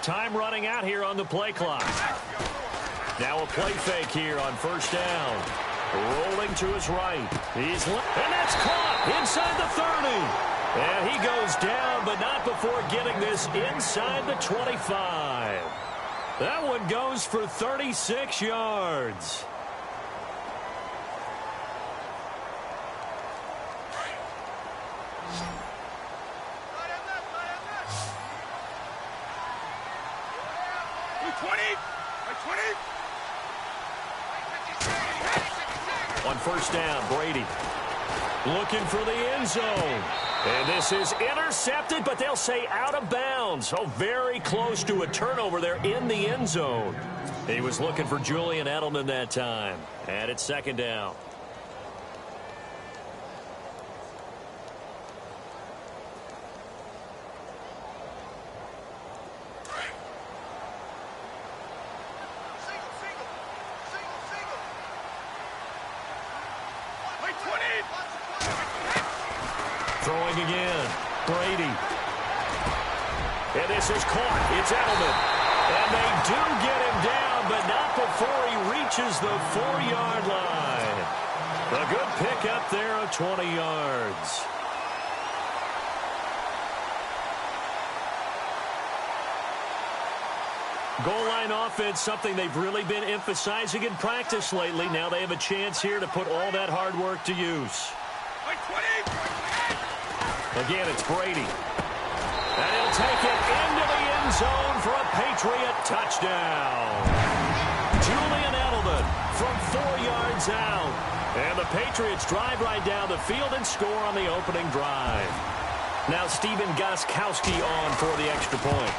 time running out here on the play clock. Now a play fake here on first down. Rolling to his right. And that's caught inside the 30. And he goes down, but not before getting this inside the 25. That one goes for 36 yards. On first down, Brady looking for the end zone. And this is intercepted, but they'll say out of bounds. So very close to a turnover there in the end zone. He was looking for Julian Edelman that time. And it's second down. Throwing again, Brady. And this is caught. It's Edelman. And they do get him down, but not before he reaches the 4-yard line. A good pickup there of 20 yards. Goal line offense, something they've really been emphasizing in practice lately. Now they have a chance here to put all that hard work to use. Again, it's Brady. And he'll take it into the end zone for a Patriot touchdown. Julian Edelman from 4 yards out. And the Patriots drive right down the field and score on the opening drive. Now Stephen Gostkowski on for the extra point.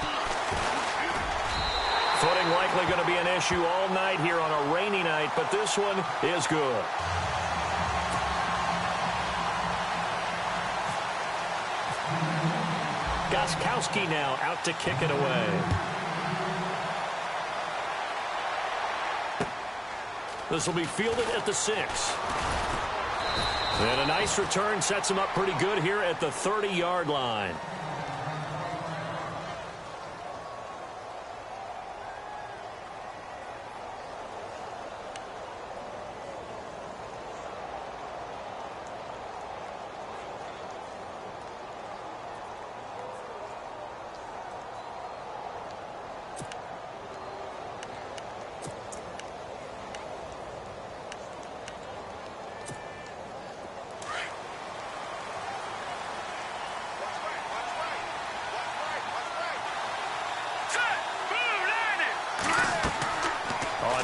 Footing likely going to be an issue all night here on a rainy night, but this one is good. Gostkowski now out to kick it away. This will be fielded at the 6. And a nice return sets him up pretty good here at the 30-yard line.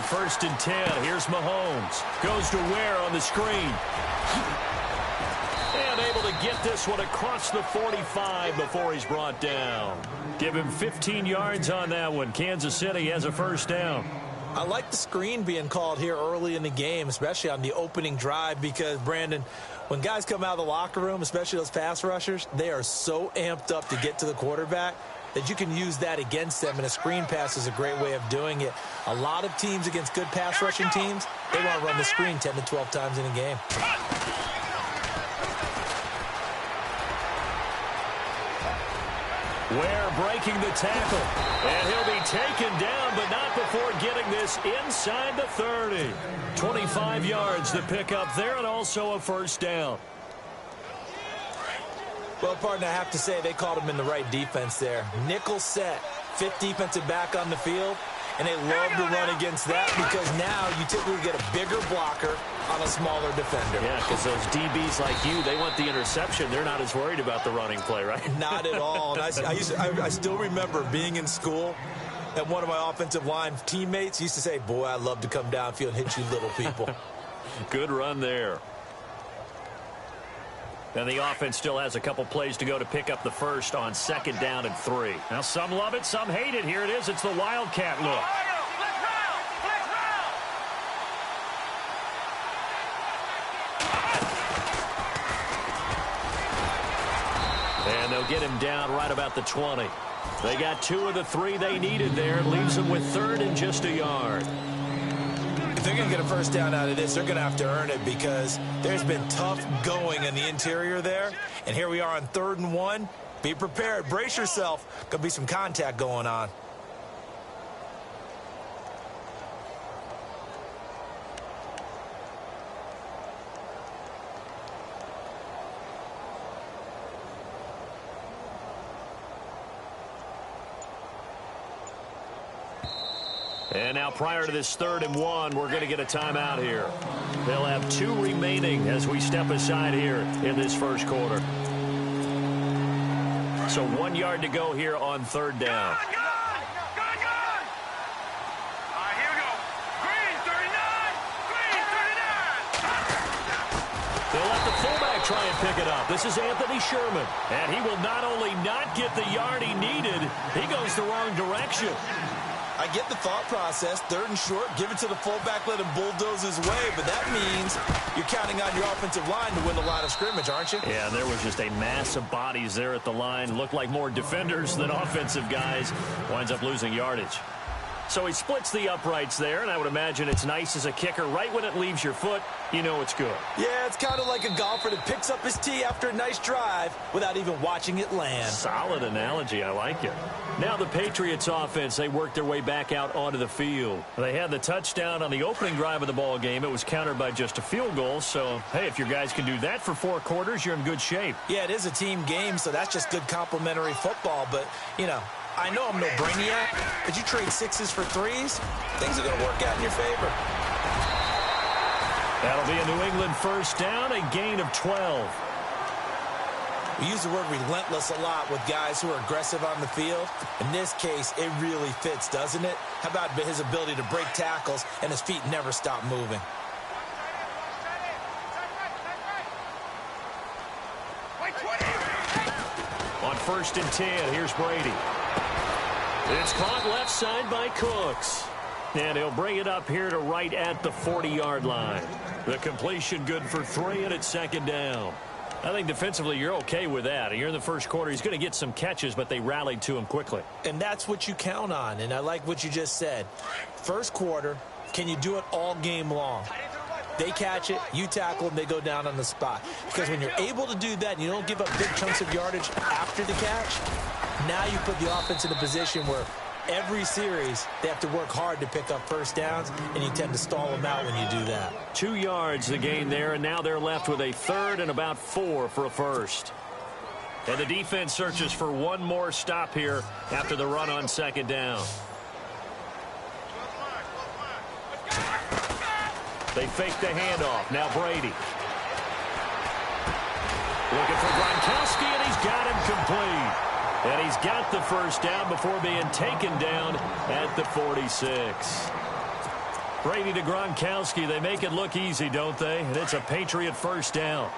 First and 10. Here's Mahomes. Goes to Ware on the screen. And able to get this one across the 45 before he's brought down. Give him 15 yards on that one. Kansas City has a first down. I like the screen being called here early in the game, especially on the opening drive, because, Brandon, when guys come out of the locker room, especially those pass rushers, they are so amped up to get to the quarterback that you can use that against them, and a screen pass is a great way of doing it. A lot of teams against good pass rushing teams, they want to run the screen 10 to 12 times in a game. Ware breaking the tackle, and he'll be taken down, but not before getting this inside the 30. 25 yards to pick up there, and also a first down. Well, partner, I have to say they called him in the right defense there. Nickel set, 5th defensive back on the field, and they love to run against that because now you typically get a bigger blocker on a smaller defender. Yeah, because those DBs like you, they want the interception. They're not as worried about the running play, right? Not at all. And I still remember being in school, and one of my offensive line teammates used to say, boy, I'd love to come downfield and hit you little people. Good run there. And the offense still has a couple plays to go to pick up the first on 2nd down and 3. Now some love it, some hate it. Here it is. It's the Wildcat look. And they'll get him down right about the 20. They got 2 of the 3 they needed there. Leaves them with 3rd and just a yard. If they're going to get a first down out of this, they're going to have to earn it because there's been tough going in the interior there. And here we are on 3rd and 1. Be prepared. Brace yourself. Could be some contact going on. And now prior to this 3rd and 1, we're going to get a timeout here. They'll have 2 remaining as we step aside here in this first quarter. So 1 yard to go here on 3rd down. They'll let the fullback try and pick it up. This is Anthony Sherman. And he will not only not get the yard he needed, he goes the wrong direction. I get the thought process. 3rd and short, give it to the fullback, let him bulldoze his way. But that means you're counting on your offensive line to win the line of scrimmage, aren't you? Yeah, there was just a mass of bodies there at the line. Looked like more defenders than offensive guys. Winds up losing yardage. So he splits the uprights there, and I would imagine it's nice as a kicker. Right when it leaves your foot, you know it's good. Yeah, it's kind of like a golfer that picks up his tee after a nice drive without even watching it land. Solid analogy. I like it. Now the Patriots offense, they worked their way back out onto the field. They had the touchdown on the opening drive of the ball game. It was countered by just a field goal. So, hey, if your guys can do that for 4 quarters, you're in good shape. Yeah, it is a team game, so that's just good complementary football. But, you know, I know I'm no brainiac, but you trade 6s for 3s, things are going to work out in your favor. That'll be a New England first down, a gain of 12. We use the word relentless a lot with guys who are aggressive on the field. In this case, it really fits, doesn't it? How about his ability to break tackles and his feet never stop moving? On 1st and 10, here's Brady. It's caught left side by Cooks. And he'll bring it up here to right at the 40-yard line. The completion good for 3, and it's 2nd down. I think defensively you're okay with that. Here in the first quarter, he's going to get some catches, but they rallied to him quickly. And that's what you count on, and I like what you just said. First quarter, can you do it all game long? They catch it, you tackle them, they go down on the spot. Because when you're able to do that and you don't give up big chunks of yardage after the catch, now you put the offense in a position where every series they have to work hard to pick up first downs, and you tend to stall them out when you do that. 2 yards the gain there, and now they're left with a 3rd and about 4 for a first. And the defense searches for one more stop here after the run on 2nd down. They fake the handoff. Now Brady. Looking for Gronkowski, and he's got him complete. And he's got the first down before being taken down at the 46. Brady to Gronkowski. They make it look easy, don't they? And it's a Patriot first down.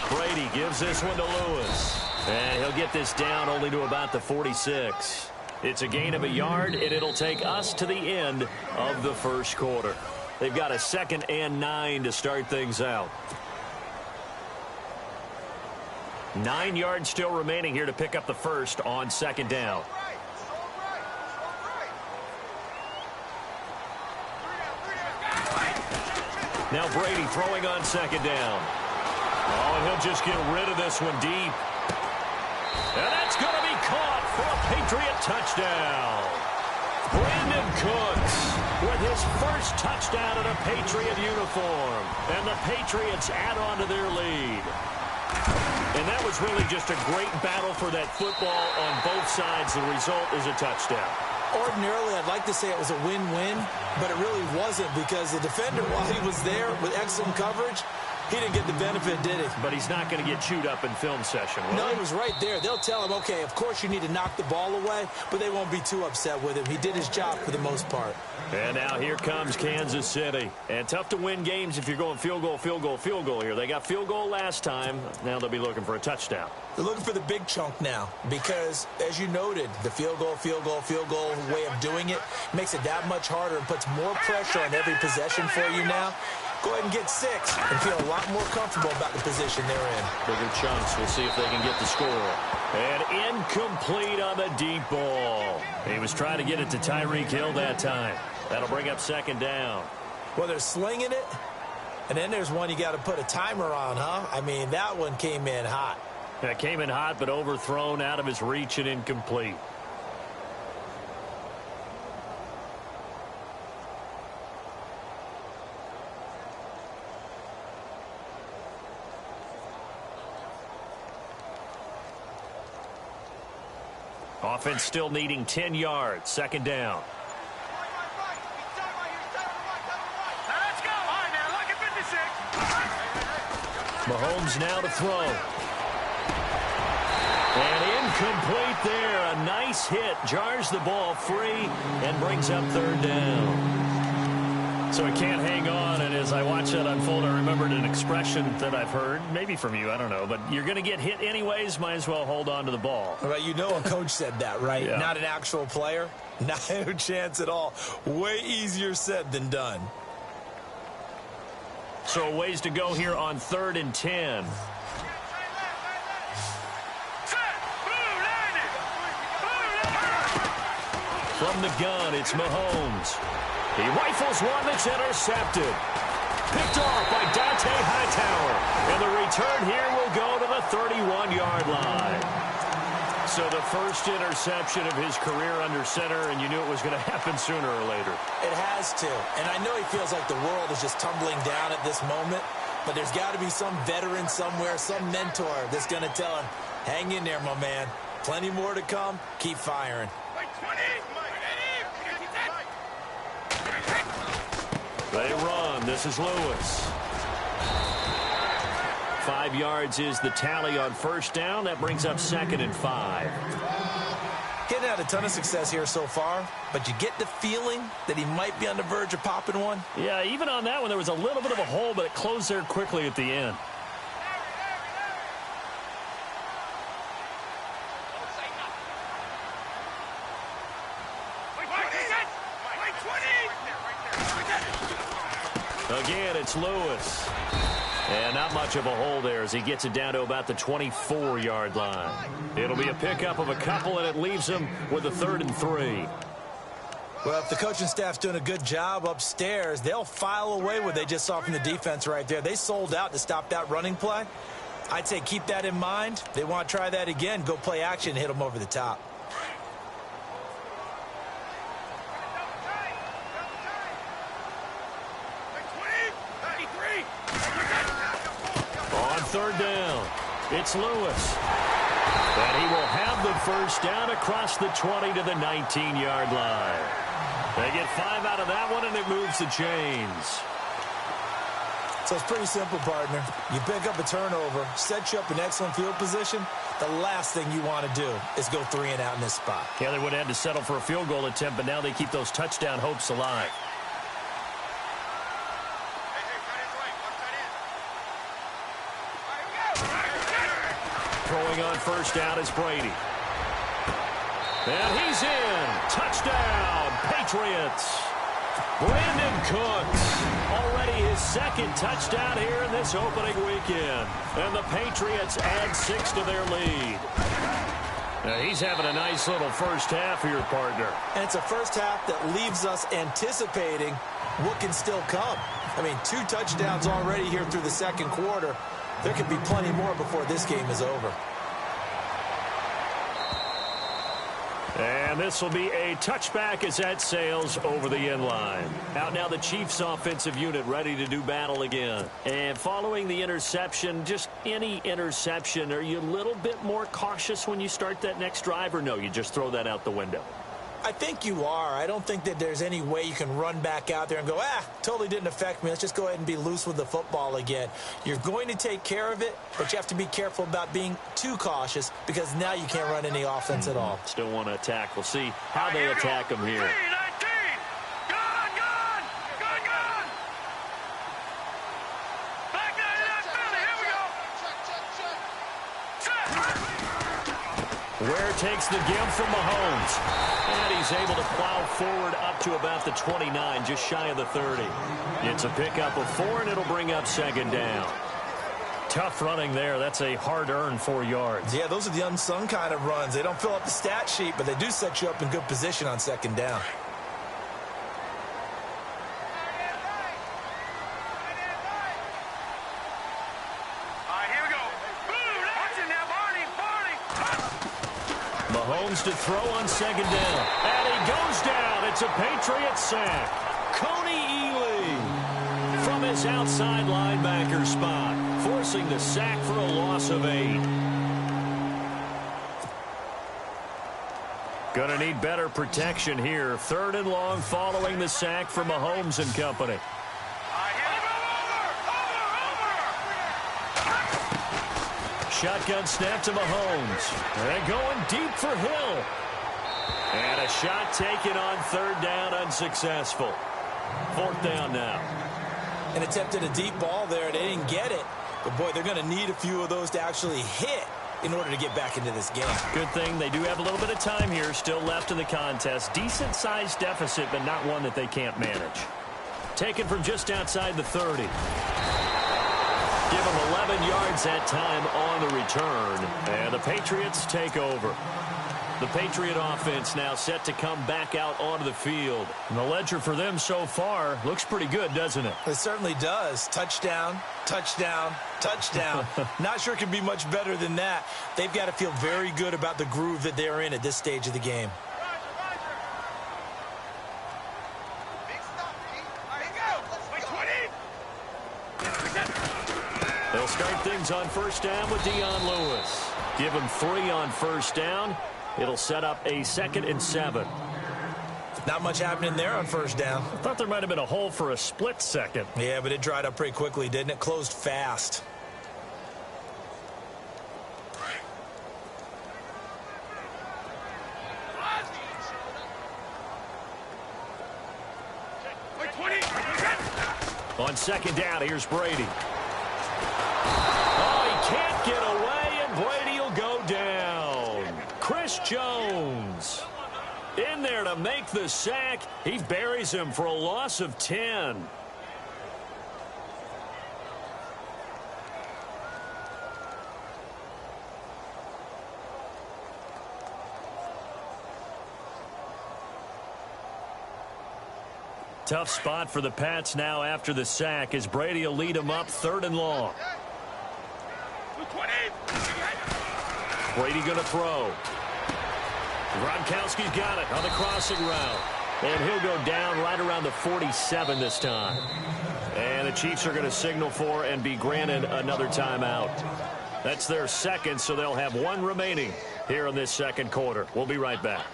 Brady gives this one to Lewis. And he'll get this down only to about the 46. It's a gain of a yard, and it'll take us to the end of the first quarter. They've got a 2nd and 9 to start things out. 9 yards still remaining here to pick up the first on 2nd down. Now Brady throwing on 2nd down. Oh, and he'll just get rid of this one deep. And that's going to be caught for a Patriot touchdown. Brandon Cooks with his first touchdown in a Patriot uniform. And the Patriots add on to their lead. And that was really just a great battle for that football on both sides. The result is a touchdown. Ordinarily, I'd like to say it was a win-win, but it really wasn't because the defender, while he was there with excellent coverage, he didn't get the benefit, did he? But he's not going to get chewed up in film session, will No, he? he was right there. They'll tell him, okay, of course you need to knock the ball away, but they won't be too upset with him. He did his job for the most part. And now here comes Kansas City. And tough to win games if you're going field goal, field goal, field goal here. They got field goal last time. Now they'll be looking for a touchdown. They're looking for the big chunk now because, as you noted, the field goal way of doing it makes it that much harder and puts more pressure on every possession for you now. Go ahead and get 6 and feel a lot more comfortable about the position they're in. Bigger chunks. We'll see if they can get the score. And incomplete on the deep ball. He was trying to get it to Tyreek Hill that time. That'll bring up 2nd down. Well, they're slinging it, and then there's one you got to put a timer on, huh? I mean, that one came in hot. That came in hot, but overthrown, out of his reach, and incomplete. Offense still needing 10 yards. Second down. Mahomes now to throw. And incomplete there. A nice hit. Jars the ball free and brings up third down. So he can't hang on, and as I watch that unfold, I remembered an expression that I've heard, maybe from you, I don't know, but you're going to get hit anyways, might as well hold on to the ball. Right, you know a coach said that, right? Yeah. Not an actual player. No chance at all. Way easier said than done. So ways to go here on 3rd and 10. From the gun, it's Mahomes. He rifles one that's intercepted. Picked off by Dante Hightower. And the return here will go to the 31-yard line. So the first interception of his career under center, and you knew it was going to happen sooner or later. It has to. And I know he feels like the world is just tumbling down at this moment, but there's got to be some veteran somewhere, some mentor that's going to tell him, hang in there, my man. Plenty more to come. Keep firing. They run. This is Lewis. 5 yards is the tally on first down. That brings up 2nd and 5. Getting had a ton of success here so far, but you get the feeling that he might be on the verge of popping one. Yeah, even on that one, there was a little bit of a hole, but it closed there quickly at the end. Again, it's Lewis. And not much of a hole there as he gets it down to about the 24-yard line. It'll be a pickup of a couple, and it leaves him with a 3rd and 3. Well, if the coaching staff's doing a good job upstairs, they'll file away what they just saw from the defense right there. They sold out to stop that running play. I'd say keep that in mind. They want to try that again, go play action, hit them over the top. On 3rd down, it's Lewis. And he will have the first down across the 20 to the 19-yard line. They get 5 out of that one, and it moves the chains. So it's pretty simple, partner. You pick up a turnover, set you up in excellent field position. The last thing you want to do is go 3 and out in this spot. Yeah, they would have had to settle for a field goal attempt, but now they keep those touchdown hopes alive. Throwing on first down is Brady. And he's in. Touchdown, Patriots. Brandon Cooks. Already his 2nd touchdown here in this opening weekend. And the Patriots add 6 to their lead. Now he's having a nice little first half here, partner. And it's a first half that leaves us anticipating what can still come. I mean, 2 touchdowns already here through the second quarter. There could be plenty more before this game is over. And this will be a touchback as that sails over the end line. Out now the Chiefs offensive unit ready to do battle again. And following the interception, just any interception, are you a little bit more cautious when you start that next drive, or no, you just throw that out the window? I think you are. I don't think that there's any way you can run back out there and go, totally didn't affect me. Let's just go ahead and be loose with the football again. You're going to take care of it, but you have to be careful about being too cautious because now you can't run any offense at all. Still want to attack. We'll see how they attack them here. Ware takes the give from Mahomes. And he's able to plow forward up to about the 29, just shy of the 30. It's a pickup of 4, and it'll bring up 2nd down. Tough running there. That's a hard-earned 4 yards. Yeah, those are the unsung kind of runs. They don't fill up the stat sheet, but they do set you up in good position on 2nd down. Mahomes to throw on 2nd down. And he goes down. It's a Patriots sack. Coney Ealy from his outside linebacker spot, forcing the sack for a loss of 8. Going to need better protection here. 3rd and long following the sack from Mahomes and company. Shotgun snap to Mahomes. And going deep for Hill. And a shot taken on 3rd down, unsuccessful. 4th down now. And attempted a deep ball there. They didn't get it. But, boy, they're going to need a few of those to actually hit in order to get back into this game. Good thing they do have a little bit of time here still left in the contest. Decent-sized deficit, but not one that they can't manage. Taken from just outside the 30. Give them 11 yards that time on the return. And the Patriots take over. The Patriot offense now set to come back out onto the field. And the ledger for them so far looks pretty good, doesn't it? It certainly does. Touchdown, touchdown, touchdown. Not sure it can be much better than that. They've got to feel very good about the groove that they're in at this stage of the game. They'll start things on 1st down with Dion Lewis. Give him 3 on 1st down. It'll set up a 2nd and 7. Not much happening there on 1st down. I thought there might have been a hole for a split second. Yeah, but it dried up pretty quickly, didn't it? Closed fast. On 2nd down, here's Brady. Oh, he can't get away, and Brady will go down. Chris Jones in there to make the sack. He buries him for a loss of 10. Tough spot for the Pats now after the sack as Brady will lead them up 3rd and long. Brady going to throw. Gronkowski's got it on the crossing route. And he'll go down right around the 47 this time. And the Chiefs are going to signal for and be granted another timeout. That's their 2nd, so they'll have 1 remaining here in this 2nd quarter. We'll be right back.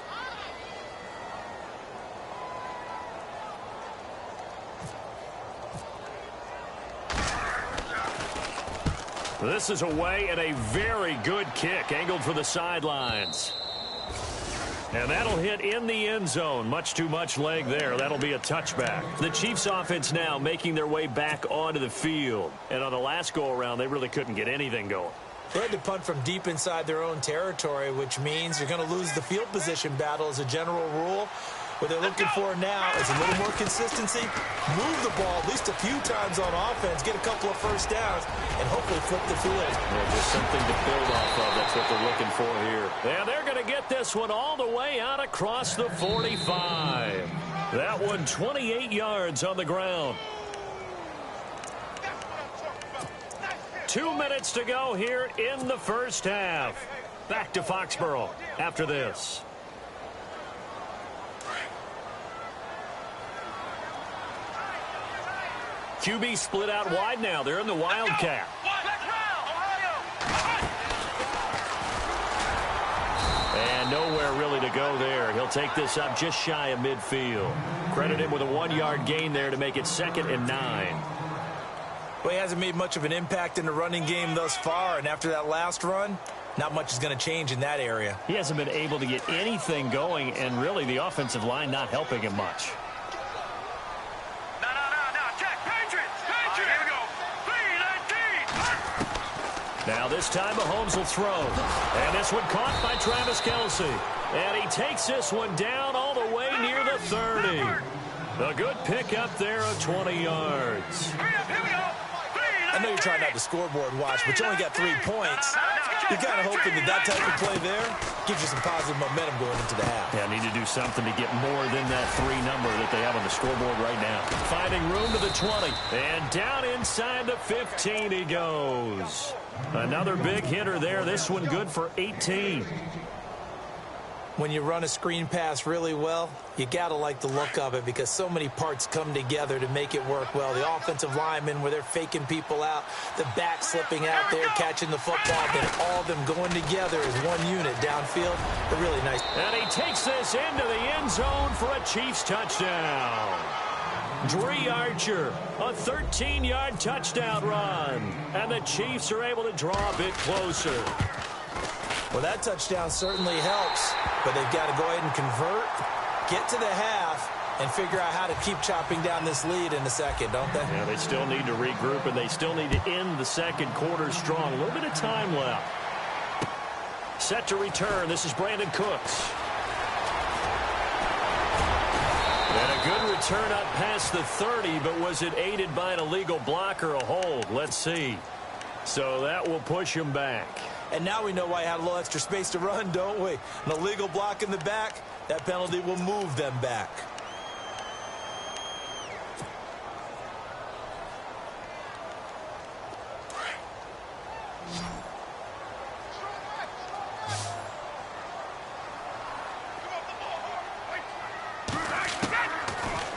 This is away and a very good kick angled for the sidelines. And that'll hit in the end zone. Much too much leg there. That'll be a touchback. The Chiefs offense now making their way back onto the field. And on the last go-around, they really couldn't get anything going. They had to punt from deep inside their own territory, which means you're going to lose the field position battle as a general rule. What they're looking for now is a little more consistency, move the ball at least a few times on offense, get a couple of 1st downs, and hopefully flip the field. Yeah, just something to build off of. That's what they're looking for here. And they're going to get this one all the way out across the 45. That one 28 yards on the ground. 2 minutes to go here in the 1st half. Back to Foxborough after this. QB split out wide now. They're in the Wildcat. And nowhere really to go there. He'll take this up just shy of midfield. Credit him with a 1-yard gain there to make it 2nd and 9. Well, he hasn't made much of an impact in the running game thus far, and after that last run, not much is going to change in that area. He hasn't been able to get anything going, and really the offensive line not helping him much. Now this time Mahomes will throw. And this one caught by Travis Kelce. And he takes this one down all the way near the 30. A good pick up there of 20 yards. I know you're trying not to scoreboard watch, but you only got 3 points. You're kind of hoping that type of play there gives you some positive momentum going into the half. Yeah, need to do something to get more than that 3 number that they have on the scoreboard right now. Finding room to the 20. And down inside the 15 he goes. Another big hitter there. This one good for 18. When you run a screen pass really well, you got to like the look of it because so many parts come together to make it work well. The offensive linemen, where they're faking people out, the back slipping out there, catching the football, then all of them going together as one unit downfield. They're really nice. And he takes this into the end zone for a Chiefs touchdown. Dree Archer, a 13-yard touchdown run. And the Chiefs are able to draw a bit closer. Well, that touchdown certainly helps, but they've got to go ahead and convert, get to the half, and figure out how to keep chopping down this lead in the second, don't they? Yeah, they still need to regroup, and they still need to end the second quarter strong. A little bit of time left. Set to return. This is Brandon Cooks. And a good return up past the 30, but was it aided by an illegal block or a hold? Let's see. So that will push him back. And now we know why he had a little extra space to run, don't we? An illegal block in the back, that penalty will move them back.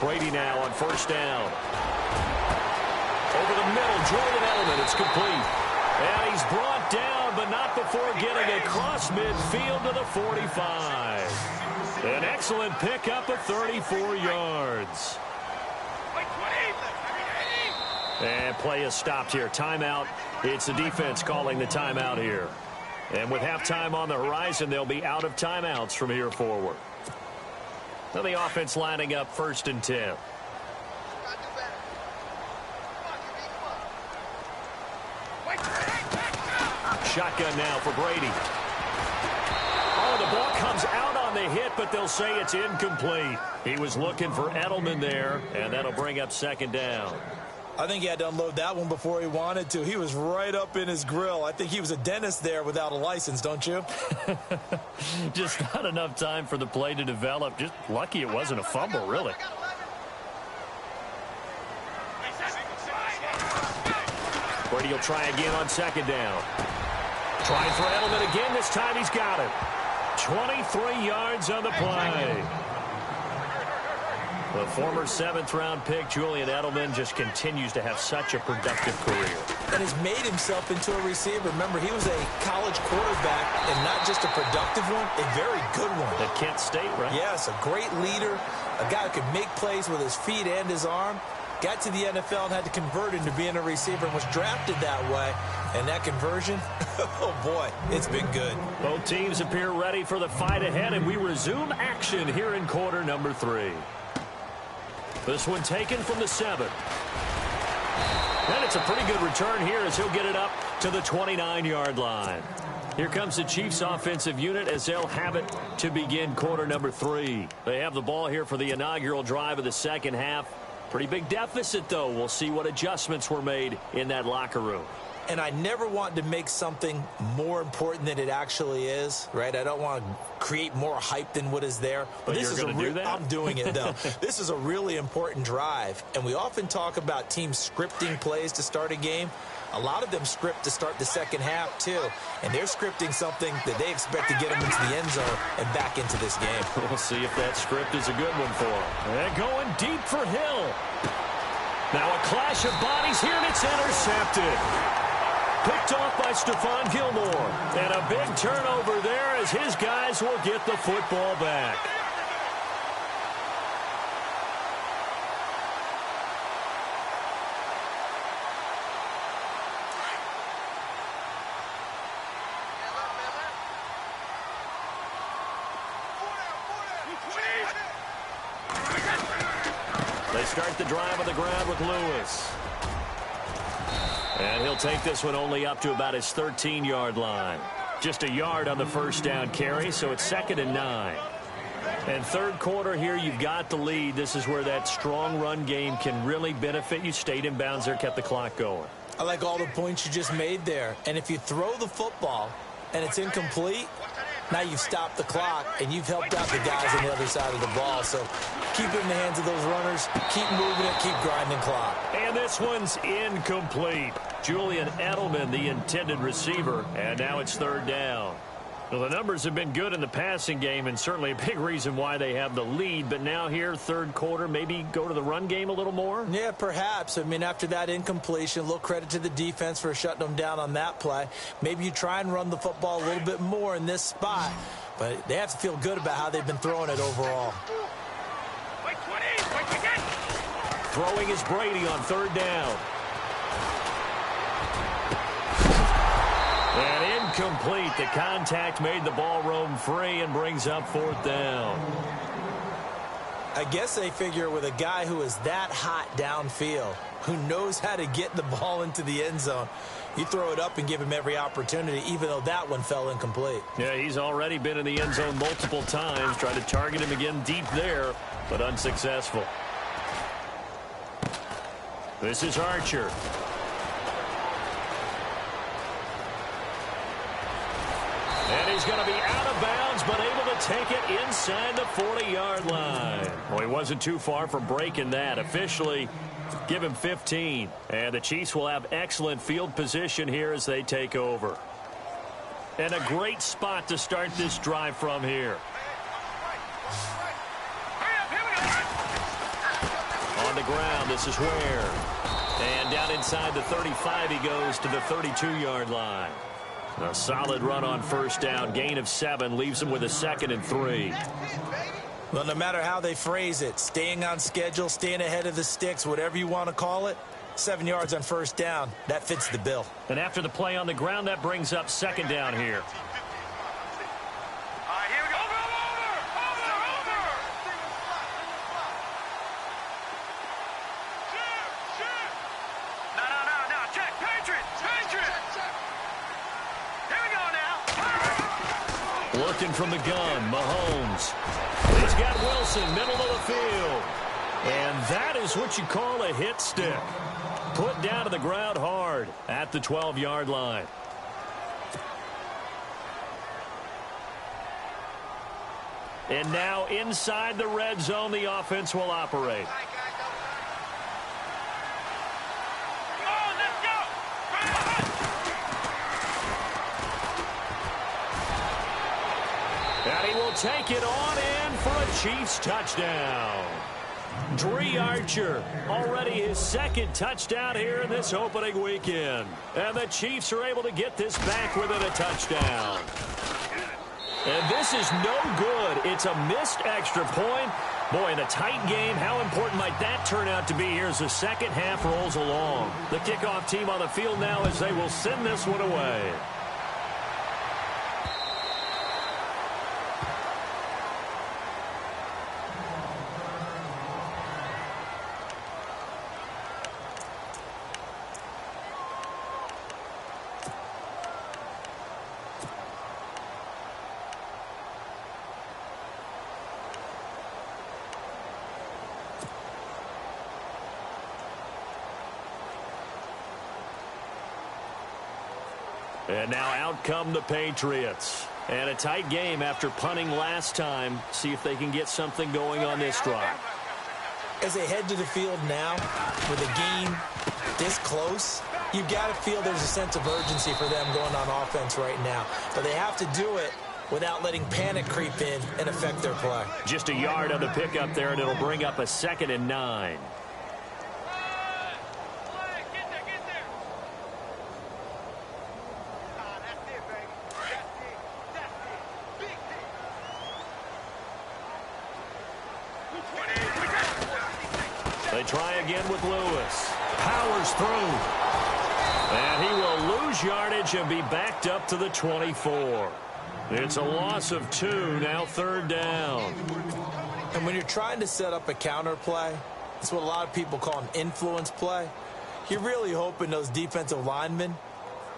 Brady now on first down. Over the middle, Julian Edelman. It's complete. And he's brought down, but not before getting across midfield to the 45. An excellent pickup of 34 yards. And play is stopped here. Timeout. It's the defense calling the timeout here. And with halftime on the horizon, they'll be out of timeouts from here forward. Now the offense lining up 1st and 10. Shotgun now for Brady. Oh, the ball comes out on the hit, but they'll say it's incomplete. He was looking for Edelman there, and that'll bring up 2nd down. I think he had to unload that one before he wanted to. He was right up in his grill. I think he was a dentist there without a license, don't you? Just not enough time for the play to develop. Just lucky it wasn't a fumble, really. Brady will try again on 2nd down. Trying for Edelman again. This time he's got it. 23 yards on the play. The former 7th-round pick, Julian Edelman, just continues to have such a productive career. And has made himself into a receiver. Remember, he was a college quarterback, and not just a productive one, a very good one. At Kent State, right? Yes, a great leader, a guy who could make plays with his feet and his arm. Got to the NFL and had to convert into being a receiver and was drafted that way. And that conversion, oh boy, it's been good. Both teams appear ready for the fight ahead, and we resume action here in quarter number 3. This one taken from the 7. And it's a pretty good return here as he'll get it up to the 29-yard line. Here comes the Chiefs offensive unit as they'll have it to begin quarter number 3. They have the ball here for the inaugural drive of the second half. Pretty big deficit, though. We'll see what adjustments were made in that locker room. And I never want to make something more important than it actually is, right? I don't want to create more hype than what is there. But this you're going to do that? I'm doing it, though. This is a really important drive. And we often talk about teams scripting plays to start a game. A lot of them script to start the second half, too. And they're scripting something that they expect to get them into the end zone and back into this game. We'll see if that script is a good one for them. And going deep for Hill. Now a clash of bodies here, and it's intercepted. Picked off by Stephon Gilmore. And a big turnover there as his guys will get the football back. They start the drive on the ground with Lewis. And he'll take this one only up to about his 13-yard line. Just a yard on the first down carry, so it's 2nd and 9. And third quarter here, you've got the lead. This is where that strong run game can really benefit you. Stayed in bounds there, kept the clock going. I like all the points you just made there. And if you throw the football and it's incomplete, now you've stopped the clock and you've helped out the guys on the other side of the ball. So keep it in the hands of those runners. Keep moving it. Keep grinding clock. And this one's incomplete. Julian Edelman, the intended receiver. And now it's 3rd down. Well, the numbers have been good in the passing game, and certainly a big reason why they have the lead. But now here, third quarter, maybe go to the run game a little more? Yeah, perhaps. I mean, after that incompletion, a little credit to the defense for shutting them down on that play. Maybe you try and run the football a little bit more in this spot. But they have to feel good about how they've been throwing it overall. Throwing is Brady on third down. And incomplete. The contact made the ball roam free and brings up fourth down. I guess they figure with a guy who is that hot downfield, who knows how to get the ball into the end zone, you throw it up and give him every opportunity, even though that one fell incomplete. Yeah, he's already been in the end zone multiple times. Tried to target him again deep there, but unsuccessful. This is Archer. And he's going to be out of bounds, but able to take it inside the 40-yard line. Well, he wasn't too far from breaking that. Officially, give him 15. And the Chiefs will have excellent field position here as they take over. And a great spot to start this drive from here. On the ground, this is Ware. And down inside the 35, he goes to the 32-yard line. A solid run on first down. Gain of 7 leaves him with a 2nd and 3. Well, no matter how they phrase it, staying on schedule, staying ahead of the sticks, whatever you want to call it, 7 yards on first down, that fits the bill. And after the play on the ground, that brings up 2nd down here. Looking from the gun, Mahomes. He's got Wilson, middle of the field. And that is what you call a hit stick. Put down to the ground hard at the 12-yard line. And now inside the red zone, the offense will operate. And he will take it on in for a Chiefs touchdown. Dre Archer, already his 2nd touchdown here in this opening weekend. And the Chiefs are able to get this back within a touchdown. And this is no good. It's a missed extra point. Boy, in a tight game, how important might that turn out to be here as the second half rolls along? The kickoff team on the field now as they will send this one away. And now out come the Patriots. And a tight game after punting last time. See if they can get something going on this drive. As they head to the field now, with a game this close, you've got to feel there's a sense of urgency for them going on offense right now. But they have to do it without letting panic creep in and affect their play. Just a yard on the pickup there, and it'll bring up a 2nd and 9. They try again with Lewis. Powers through. And he will lose yardage and be backed up to the 24. It's a loss of 2, now 3rd down. And when you're trying to set up a counter play, it's what a lot of people call an influence play. You're really hoping those defensive linemen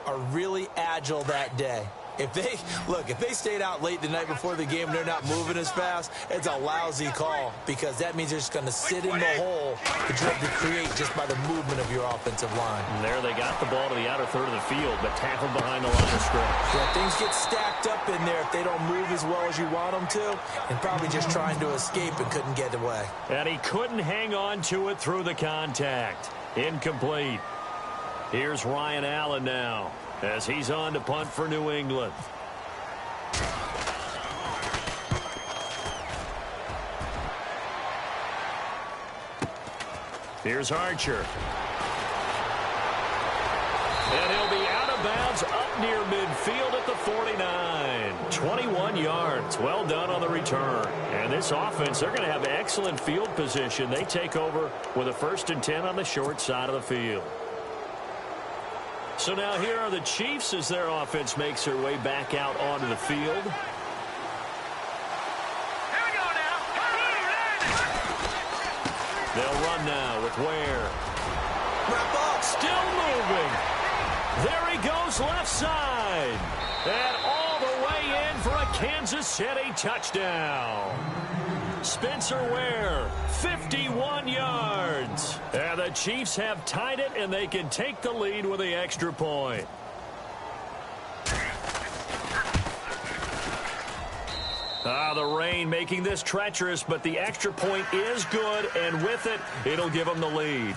are really agile that day. If they stayed out late the night before the game and they're not moving as fast, it's a lousy call because that means they're just going to sit in the hole to try to create just by the movement of your offensive line. And there they got the ball to the outer third of the field, but tackled behind the line of scrimmage. Yeah, things get stacked up in there if they don't move as well as you want them to, and probably just trying to escape and couldn't get away. And he couldn't hang on to it through the contact. Incomplete. Here's Ryan Allen now, as he's on to punt for New England. Here's Archer. And he'll be out of bounds up near midfield at the 49. 21 yards. Well done on the return. And this offense, they're going to have excellent field position. They take over with a 1st and 10 on the short side of the field. So now here are the Chiefs as their offense makes their way back out onto the field. They'll run now with Ware. Still moving. There he goes left side. And all the way in for a Kansas City touchdown. Spencer Ware, 51 yards. And the Chiefs have tied it, and they can take the lead with the extra point. The rain making this treacherous, but the extra point is good, and with it, it'll give them the lead.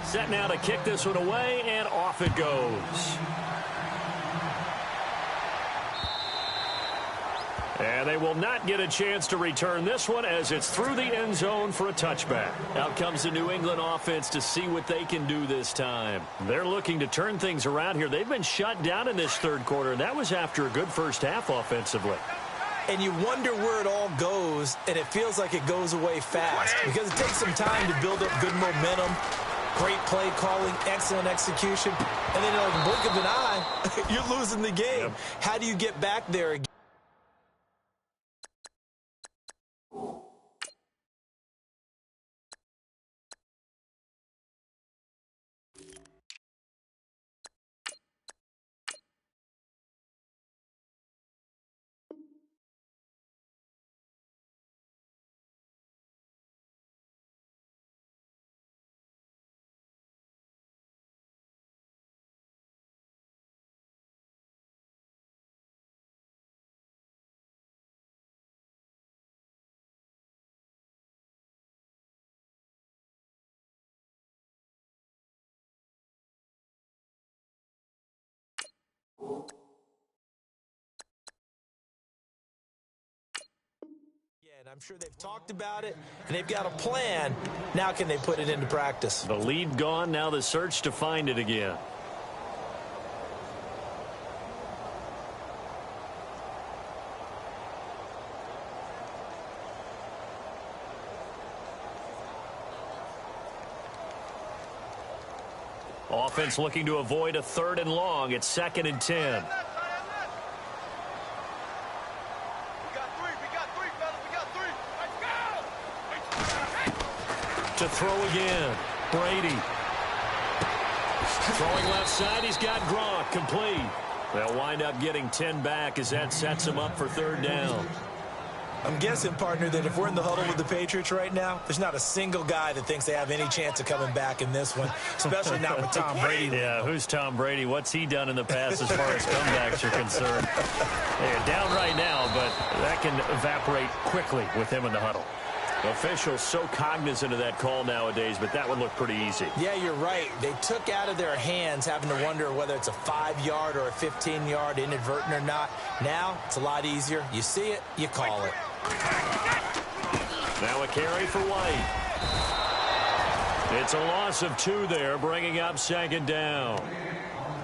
Set now to kick this one away, and off it goes. And they will not get a chance to return this one as it's through the end zone for a touchback. Out comes the New England offense to see what they can do this time. They're looking to turn things around here. They've been shut down in this third quarter, and that was after a good first half offensively. And you wonder where it all goes, and it feels like it goes away fast because it takes some time to build up good momentum, great play calling, excellent execution, and then like a blink of an eye, you're losing the game. Yep. How do you get back there again? And I'm sure they've talked about it, and they've got a plan. Now can they put it into practice? The lead gone, now the search to find it again. Offense looking to avoid a 3rd and long. It's 2nd and 10. To throw again. Brady. Throwing left side. He's got Gronk. Complete. They'll wind up getting 10 back as that sets them up for 3rd down. I'm guessing, partner, that if we're in the huddle with the Patriots right now, there's not a single guy that thinks they have any chance of coming back in this one, especially not with Tom Brady. Yeah, who's Tom Brady? What's he done in the past as far as comebacks are concerned? They're down right now, but that can evaporate quickly with him in the huddle. Officials so cognizant of that call nowadays, but that one looked pretty easy. Yeah, you're right. They took out of their hands having to wonder whether it's a 5-yard or a 15-yard inadvertent or not. Now, it's a lot easier. You see it, you call it. Now a carry for White. It's a loss of 2 there, bringing up 2nd down.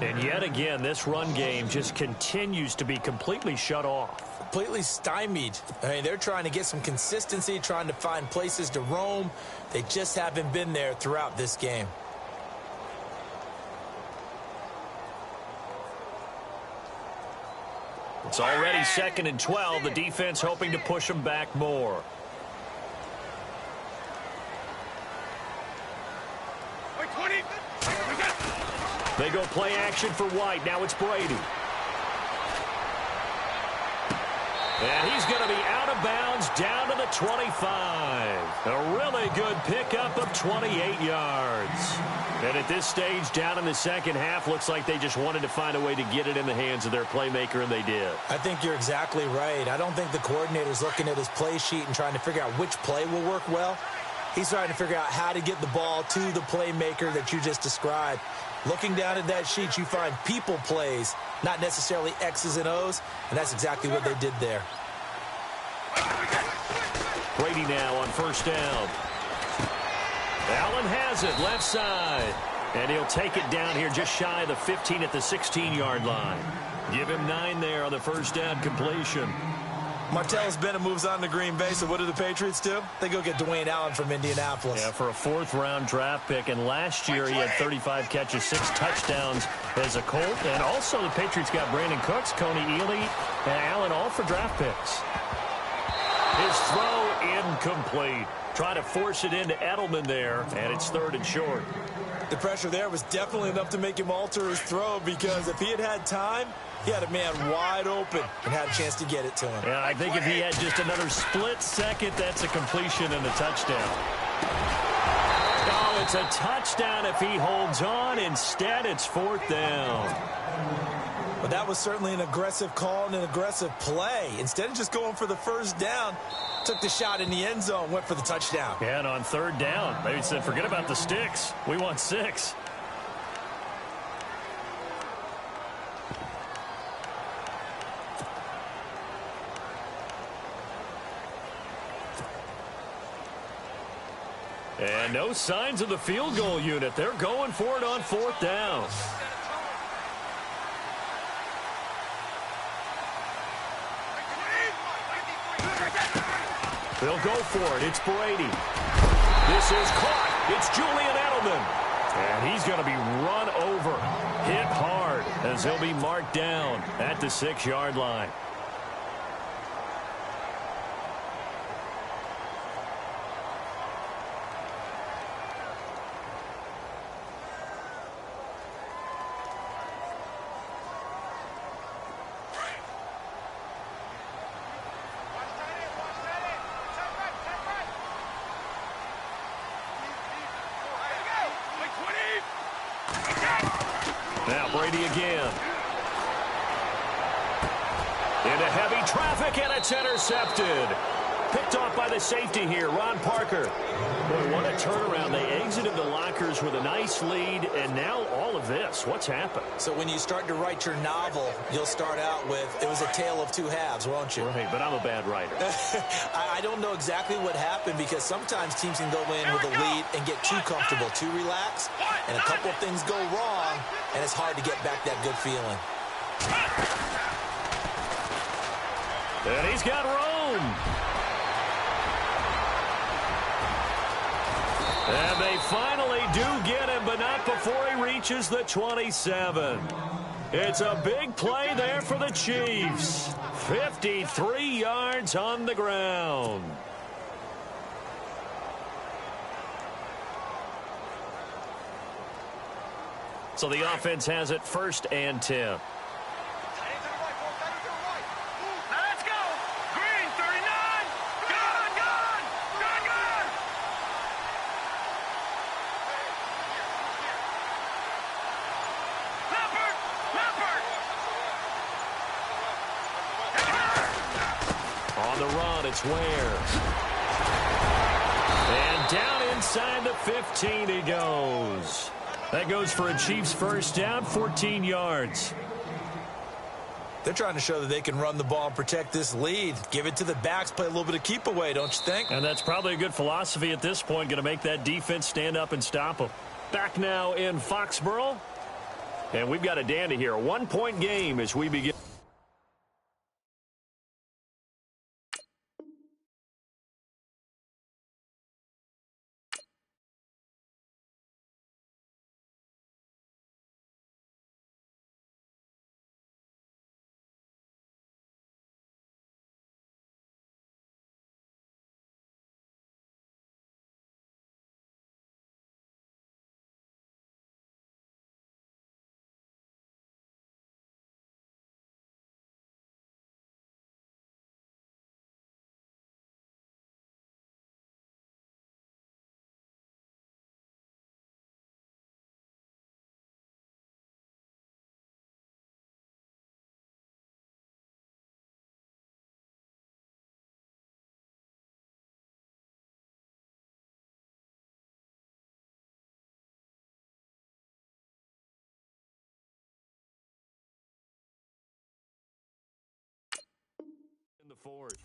And yet again, this run game just continues to be completely shut off. Completely stymied. I mean, they're trying to get some consistency, trying to find places to roam. They just haven't been there throughout this game. It's already 2nd and 12. The defense hoping to push them back more. They go play action for White. Now it's Brady. And he's going to be out of bounds down to the 25. A really good pickup of 28 yards. And at this stage, down in the second half, looks like they just wanted to find a way to get it in the hands of their playmaker, and they did. I think you're exactly right. I don't think the coordinator's looking at his play sheet and trying to figure out which play will work well. He's trying to figure out how to get the ball to the playmaker that you just described. Looking down at that sheet, you find people plays, not necessarily X's and O's, and that's exactly what they did there. Brady now on 1st down. Allen has it, left side. And he'll take it down here just shy of the 15 at the 16-yard line. Give him 9 there on the first down completion. Martellus Bennett moves on to Green Bay, so what do the Patriots do? They go get Dwayne Allen from Indianapolis. Yeah, for a 4th-round draft pick, and last year he had 35 catches, 6 touchdowns as a Colt. And also the Patriots got Brandon Cooks, Coney Ely, and Allen all for draft picks. His throw incomplete. Try to force it into Edelman there, and it's 3rd and short. The pressure there was definitely enough to make him alter his throw, because if he had time, he had a man wide open and had a chance to get it to him. Yeah, I think if he had just another split second, that's a completion and a touchdown. Oh, it's a touchdown if he holds on. Instead, it's 4th down. But that was certainly an aggressive call and an aggressive play. Instead of just going for the first down, took the shot in the end zone, went for the touchdown. Yeah, and on 3rd down, they said, forget about the sticks. We want 6. And no signs of the field goal unit. They're going for it on 4th down. They'll go for it. It's Brady. This is caught. It's Julian Edelman. And he's going to be run over. Hit hard as he'll be marked down at the 6-yard line. Now Brady again. Into heavy traffic, and it's intercepted. Picked off by the safety here, Ron Parker. Boy, what a turnaround. They exited the lockers with a nice lead, and now all of this. What's happened? So when you start to write your novel, you'll start out with, it was a tale of 2 halves, won't you? Right, but I'm a bad writer. I don't know exactly what happened, because sometimes teams can go in with a lead and get too comfortable, too relaxed, and a couple of things go wrong, and it's hard to get back that good feeling. And he's got room. And they finally do get him, but not before he reaches the 27. It's a big play there for the Chiefs. 53 yards on the ground. So the offense has it 1st and 10. It's Ware. And down inside the 15 he goes. That goes for a Chiefs first down, 14 yards. They're trying to show that they can run the ball and protect this lead. Give it to the backs, play a little bit of keep away, don't you think? And that's probably a good philosophy at this point, going to make that defense stand up and stop them. Back now in Foxborough. And we've got a dandy here. A 1-point game as we begin. In the 4th.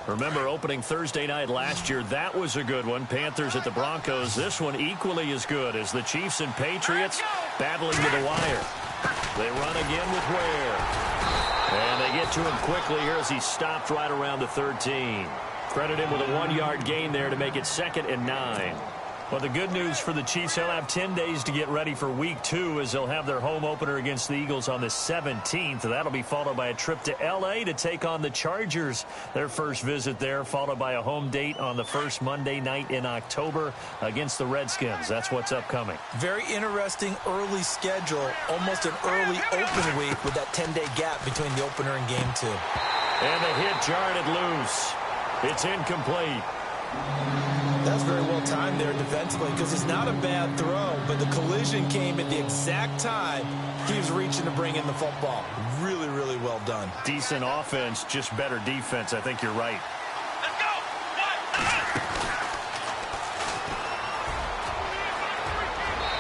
Remember opening Thursday night last year, that was a good one. Panthers at the Broncos. This one equally as good as the Chiefs and Patriots battling to the wire. They run again with Ware. And they get to him quickly here as he stopped right around the 13. Credit him with a 1-yard gain there to make it 2nd and 9. Well, the good news for the Chiefs, they'll have 10 days to get ready for Week 2 as they'll have their home opener against the Eagles on the 17th. That'll be followed by a trip to L.A. to take on the Chargers. Their first visit there, followed by a home date on the first Monday night in October against the Redskins. That's what's upcoming. Very interesting early schedule, almost an early open week with that 10-day gap between the opener and Game 2. And the hit jarred it loose. It's incomplete. That's very well timed there defensively because it's not a bad throw, but the collision came at the exact time he was reaching to bring in the football. Really, really well done. Decent offense, just better defense. I think you're right. Let's go!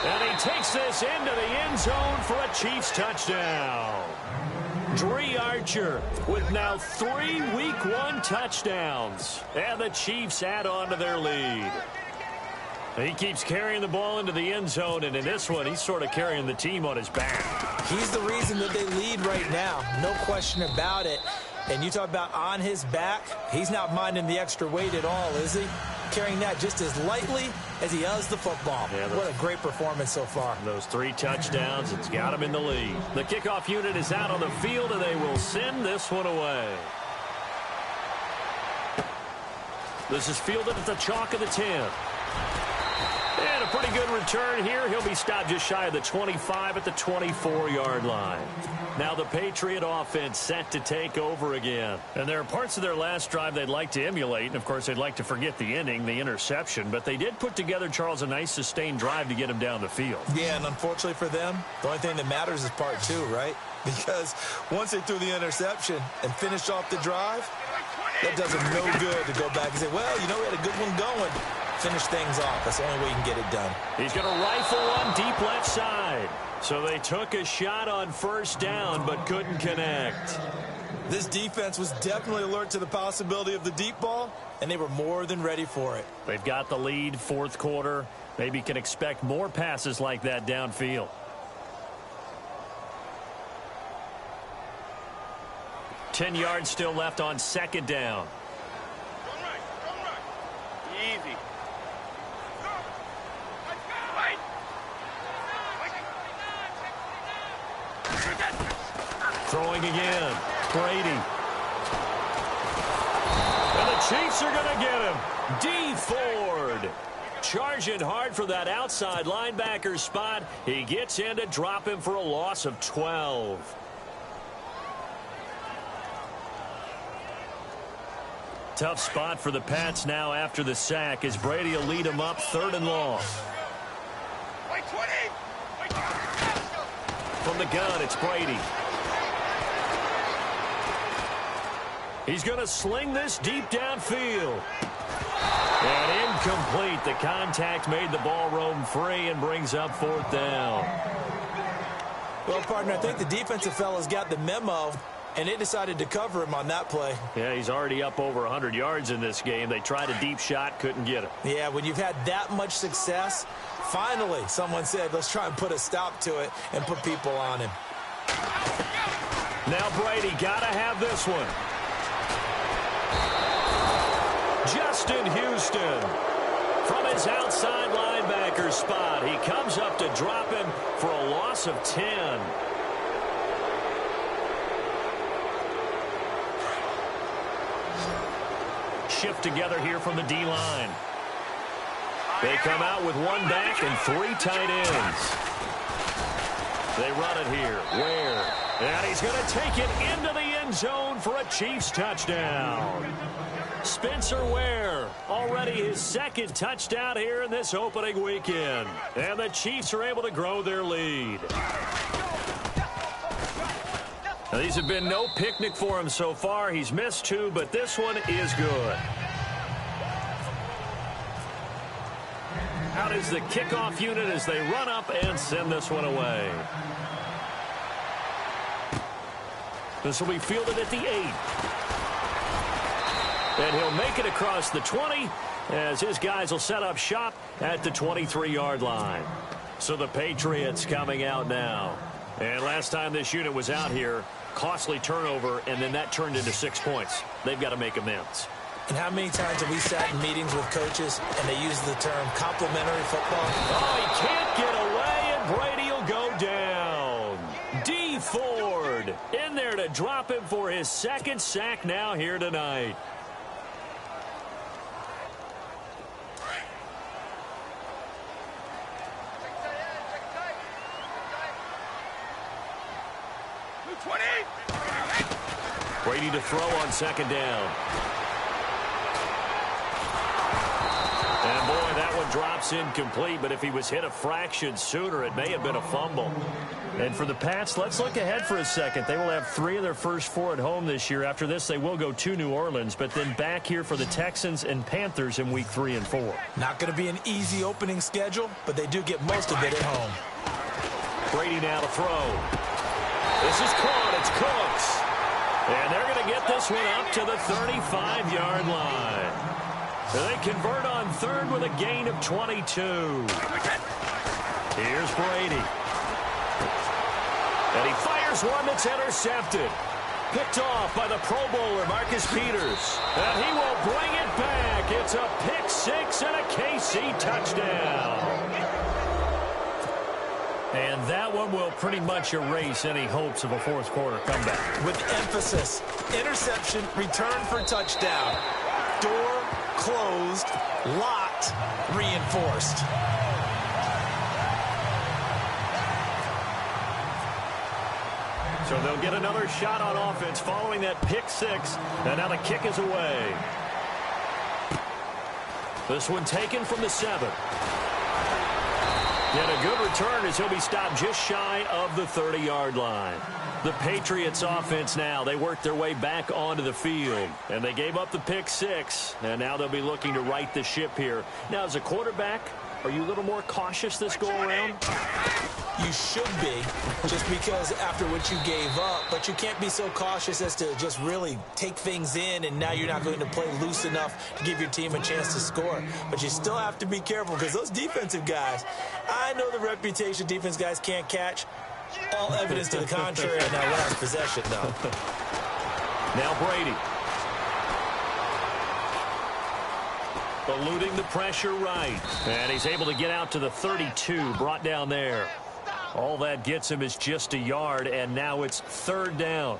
And he takes this into the end zone for a Chiefs touchdown. Dre Archer with now 3 Week 1 touchdowns. And the Chiefs add on to their lead. He keeps carrying the ball into the end zone, and in this one, he's sort of carrying the team on his back. He's the reason that they lead right now. No question about it. And you talk about on his back, he's not minding the extra weight at all, is he? Carrying that just as lightly as he does the football. Yeah, what a great performance so far. Those 3 touchdowns, it's got him in the lead. The kickoff unit is out on the field, and they will send this one away. This is fielded at the chalk of the 10. And a pretty good return here. He'll be stopped just shy of the 25 at the 24-yard line. Now the Patriot offense set to take over again. And there are parts of their last drive they'd like to emulate. And, of course, they'd like to forget the ending, the interception. But they did put together, Charles, a nice sustained drive to get him down the field. Yeah, and unfortunately for them, the only thing that matters is part 2, right? Because once they threw the interception and finished off the drive, that does them no good to go back and say, well, you know, we had a good one going. Finish things off. That's the only way you can get it done. He's going to rifle one deep left side. So they took a shot on first down but couldn't connect. This defense was definitely alert to the possibility of the deep ball, and they were more than ready for it. They've got the lead, 4th quarter. Maybe can expect more passes like that downfield. Ten yards still left on 2nd down. Easy. Throwing again. Brady. And the Chiefs are going to get him. D. Ford. Charging hard for that outside linebacker spot. He gets in to drop him for a loss of 12. Tough spot for the Pats now after the sack as Brady will lead him up 3rd and long. From the gun, it's Brady. He's going to sling this deep downfield. And incomplete. The contact made the ball roam free and brings up 4th down. Well, partner, I think the defensive fellas got the memo, and they decided to cover him on that play. Yeah, he's already up over 100 yards in this game. They tried a deep shot, couldn't get him. Yeah, when you've had that much success, finally someone said, let's try and put a stop to it and put people on him. Now Brady got to have this one. Justin Houston from his outside linebacker spot. He comes up to drop him for a loss of 10. Shift together here from the D-line. They come out with 1 back and 3 tight ends. They run it here. Ware. And he's going to take it into the end zone for a Chiefs touchdown. Spencer Ware, already his 2nd touchdown here in this opening weekend. And the Chiefs are able to grow their lead. Now, these have been no picnic for him so far. He's missed 2, but this one is good. Out is the kickoff unit as they run up and send this one away. This will be fielded at the 8. And he'll make it across the 20 as his guys will set up shop at the 23-yard line. So the Patriots coming out now. And last time this unit was out here, costly turnover, and then that turned into 6 points. They've got to make amends. And how many times have we sat in meetings with coaches and they use the term complimentary football? Oh, he can't get away, and Brady will go down. D. Ford in there to drop him for his second sack now here tonight. Brady to throw on second down. And, boy, that one drops incomplete, but if he was hit a fraction sooner, it may have been a fumble. And for the Pats, let's look ahead for a second. They will have 3 of their first 4 at home this year. After this, they will go to New Orleans, but then back here for the Texans and Panthers in week 3 and 4. Not going to be an easy opening schedule, but they do get most of it at home. Brady now to throw. This is caught. It's Cooks. And they're going to get this one up to the 35-yard line. They convert on third with a gain of 22. Here's Brady. And he fires one that's intercepted. Picked off by the Pro Bowler, Marcus Peters. And he will bring it back. It's a pick 6 and a KC touchdown. And that one will pretty much erase any hopes of a fourth quarter comeback. With emphasis, interception, return for touchdown. Door closed, locked, reinforced. So they'll get another shot on offense following that pick 6. And now the kick is away. This one taken from the 7. And a good return as he'll be stopped just shy of the 30-yard line. The Patriots offense now, they worked their way back onto the field. And they gave up the pick 6. And now they'll be looking to right the ship here. Now, as a quarterback, are you a little more cautious this go-around? You should be, just because after what you gave up. But you can't be so cautious as to just really take things in, and now you're not going to play loose enough to give your team a chance to score. But you still have to be careful because those defensive guys, I know the reputation defense guys can't catch. All evidence to the contrary in that last possession, though. Now Brady. Eluding the pressure right. And he's able to get out to the 32, brought down there. All that gets him is just a yard, and now it's third down.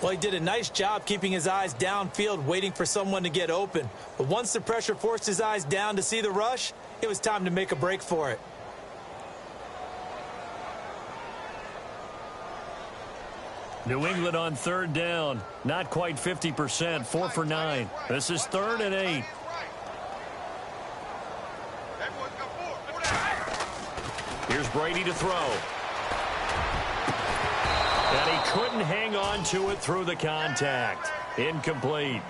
Well, he did a nice job keeping his eyes downfield, waiting for someone to get open. But once the pressure forced his eyes down to see the rush, it was time to make a break for it. New England on third down. Not quite 50%, 4 for 9. This is 3rd and 8. Here's Brady to throw. And he couldn't hang on to it through the contact. Incomplete.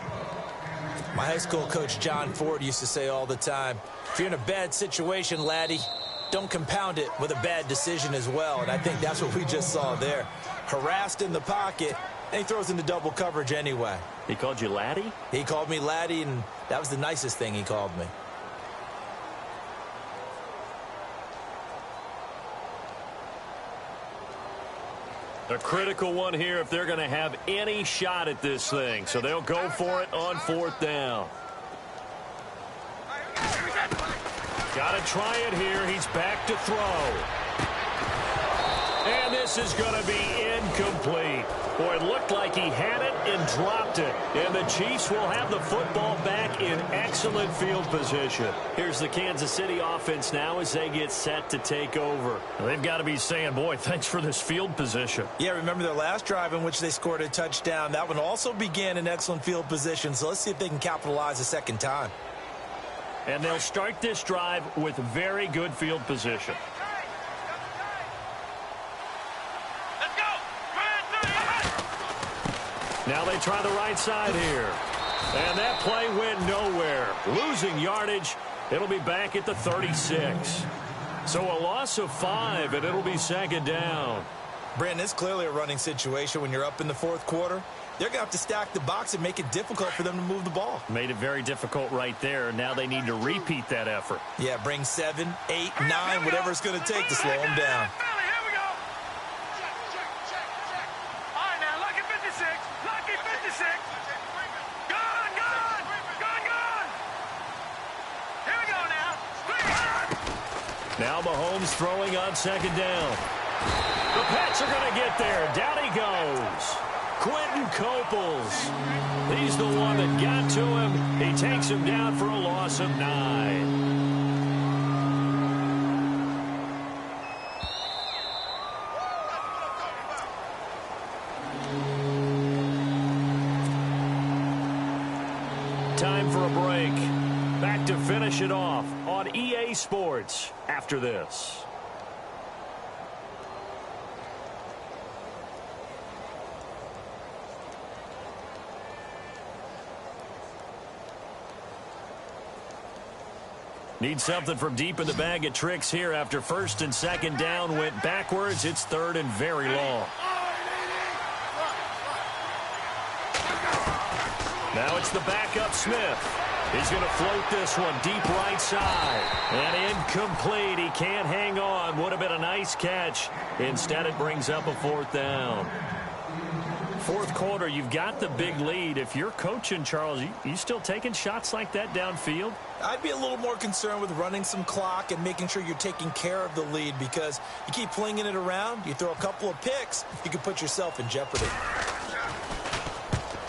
My high school coach, John Ford, used to say all the time, if you're in a bad situation, laddie, don't compound it with a bad decision as well. And I think that's what we just saw there. Harassed in the pocket, and he throws into double coverage anyway. He called you laddie? He called me laddie, and that was the nicest thing he called me. A critical one here if they're going to have any shot at this thing. So they'll go for it on 4th down. Got to try it here. He's back to throw. And this is going to be incomplete. Boy, it looked like he had it and dropped it. And the Chiefs will have the football back in excellent field position. Here's the Kansas City offense now as they get set to take over. They've got to be saying, boy, thanks for this field position. Yeah, remember their last drive in which they scored a touchdown. That one also began in excellent field position. So let's see if they can capitalize a second time. And they'll start this drive with very good field position. Now they try the right side here. And that play went nowhere. Losing yardage. It'll be back at the 36. So a loss of 5, and it'll be second down. Brandon, it's clearly a running situation when you're up in the fourth quarter. They're going to have to stack the box and make it difficult for them to move the ball. Made it very difficult right there. Now they need to repeat that effort. Yeah, bring 7, 8, 9, whatever it's going to take to slow them down. Here we go. All right, now, lucky 56. Lucky 56. Gone. Here we go now. Now Mahomes throwing on second down. The Pats are going to get there. Down he goes. Quentin Coples. He's the one that got to him. He takes him down for a loss of 9. Time for a break. Back to finish it off on EA Sports after this. Need something from deep in the bag of tricks here after first and second down went backwards. It's third and very long. Now it's the backup Smith. He's going to float this one deep right side. And incomplete. He can't hang on. Would have been a nice catch. Instead, it brings up a fourth down. Fourth quarter, you've got the big lead. If you're coaching, Charles, you still taking shots like that downfield? I'd be a little more concerned with running some clock and making sure you're taking care of the lead, because you keep flinging it around, you throw a couple of picks, you can put yourself in jeopardy.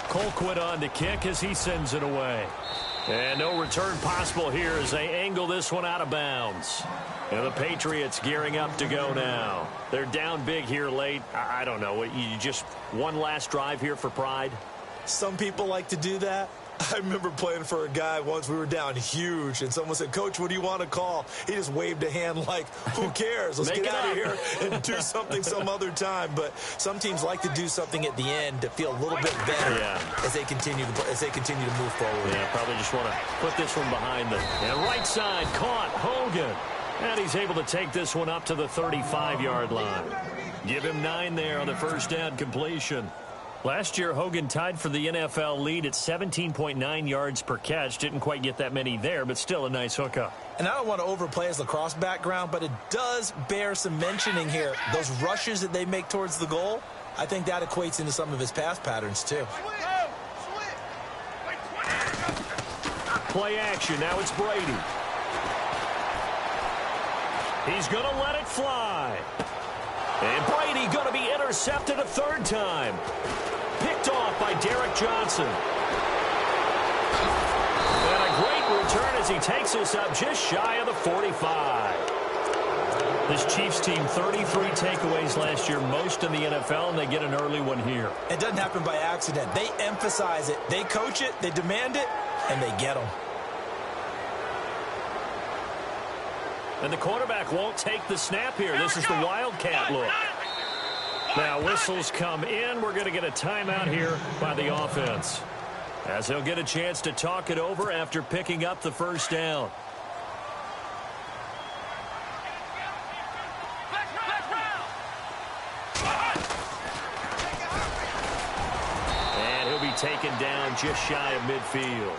Colquitt on to kick as he sends it away. And no return possible here as they angle this one out of bounds. And the Patriots gearing up to go now. They're down big here late. I don't know. You just one last drive here for pride? Some people like to do that. I remember playing for a guy once. We were down huge, and someone said, "Coach, what do you want to call?" He just waved a hand like, who cares? Let's get out of here and do something some other time. But some teams like to do something at the end to feel a little bit better as they continue to move forward. Yeah, probably just want to put this one behind them. And right side caught Hogan. And he's able to take this one up to the 35-yard line. Give him 9 there on the first down completion. Last year, Hogan tied for the NFL lead at 17.9 yards per catch. Didn't quite get that many there, but still a nice hookup. And I don't want to overplay his lacrosse background, but it does bear some mentioning here. Those rushes that they make towards the goal, I think that equates into some of his pass patterns, too. Play action. Now it's Brady. He's going to let it fly. And Brady going to be intercepted a third time. Picked off by Derek Johnson. And a great return as he takes us up just shy of the 45. This Chiefs team, 33 takeaways last year, most in the NFL, and they get an early one here. It doesn't happen by accident. They emphasize it. They coach it, they demand it, and they get them. And the quarterback won't take the snap here. This is the Wildcat look. Now whistles come in. We're going to get a timeout here by the offense, as he'll get a chance to talk it over after picking up the first down. And he'll be taken down just shy of midfield.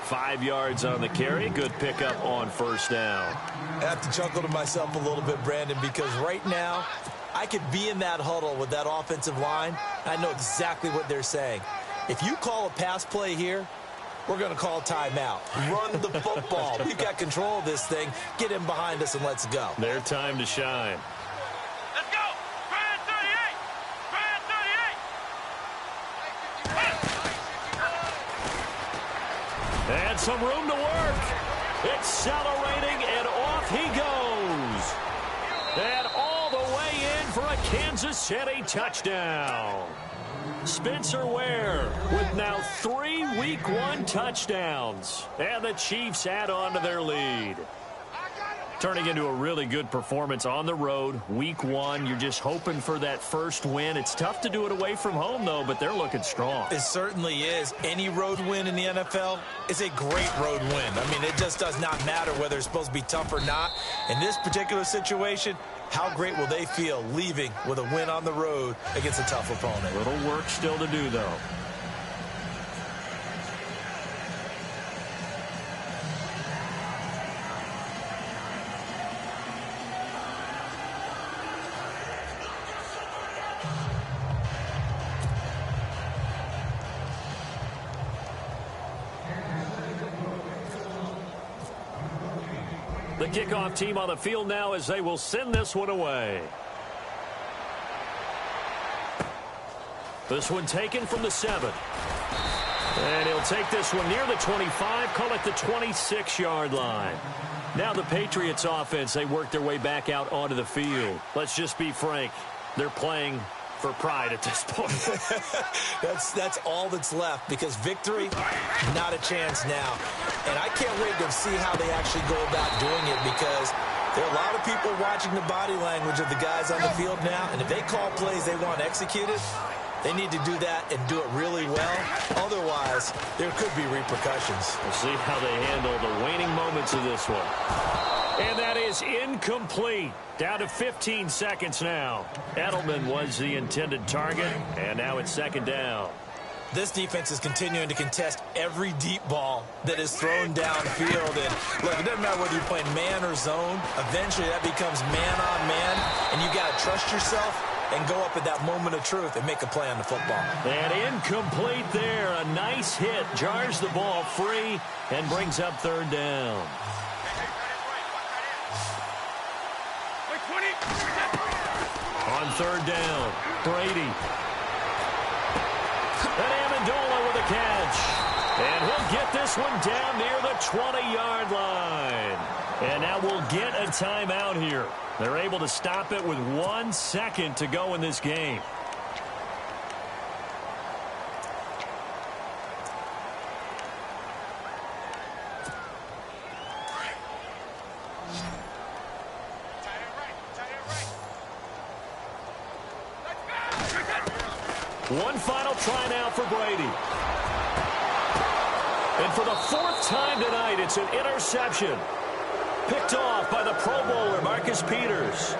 5 yards on the carry. Good pickup on first down. I have to chuckle to myself a little bit, Brandon, because right now I could be in that huddle with that offensive line. I know exactly what they're saying. If you call a pass play here, we're going to call timeout. Run the football. We've got control of this thing. Get in behind us and let's go. Their time to shine. Let's go. Brad 38. Brad 38. And some room to work. Accelerating, and off he goes. And all the way in for a Kansas City touchdown. Spencer Ware with now 3 Week 1 touchdowns. And the Chiefs add on to their lead. Turning into a really good performance on the road. Week 1, you're just hoping for that first win. It's tough to do it away from home, though, but they're looking strong. It certainly is. Any road win in the NFL is a great road win. I mean, it just does not matter whether it's supposed to be tough or not. In this particular situation, How great will they feel leaving with a win on the road against a tough opponent? Little work still to do, though. The kickoff team on the field now as they will send this one away. This one taken from the 7. And he'll take this one near the 25, call it the 26-yard line. Now the Patriots offense, they work their way back out onto the field. Let's just be frank, they're playing for pride at this point. That's all that's left, because victory, not a chance now. And I can't wait to see how they actually go about doing it, because there are a lot of people watching the body language of the guys on the field now, and if they call plays they want executed, they need to do that and do it really well. Otherwise, there could be repercussions. We'll see how they handle the waning moments of this one. And that is incomplete. Down to 15 seconds now. Edelman was the intended target, and now it's second down. This defense is continuing to contest every deep ball that is thrown downfield. And look, it doesn't matter whether you're playing man or zone. Eventually, that becomes man on man, and you got to trust yourself and go up at that moment of truth and make a play on the football. And incomplete there. A nice hit. Jars the ball free and brings up third down. On third down, Brady. And Amendola with a catch. And he'll get this one down near the 20-yard line. And now we'll get a timeout here. They're able to stop it with 1 second to go in this game. One final try now for Brady. And for the 4th time tonight, it's an interception. Picked off by the Pro Bowler, Marcus Peters.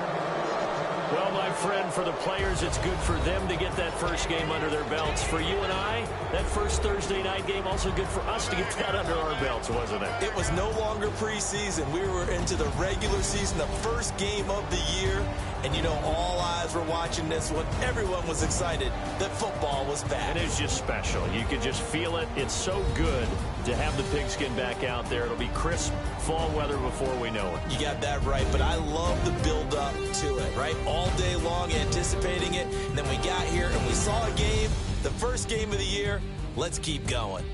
Well, my friend, for the players, it's good for them to get that first game under their belts. For you and I, that first Thursday night game, also good for us to get that under our belts, wasn't it? It was no longer preseason. We were into the regular season, the first game of the year. And, you know, all eyes were watching this one. Everyone was excited that football was back. And it's just special. You could just feel it. It's so good to have the pigskin back out there. It'll be crisp fall weather before we know it. You got that right, but I love the build-up to it, right? All day long anticipating it, and then we got here and we saw a game, the first game of the year. Let's keep going.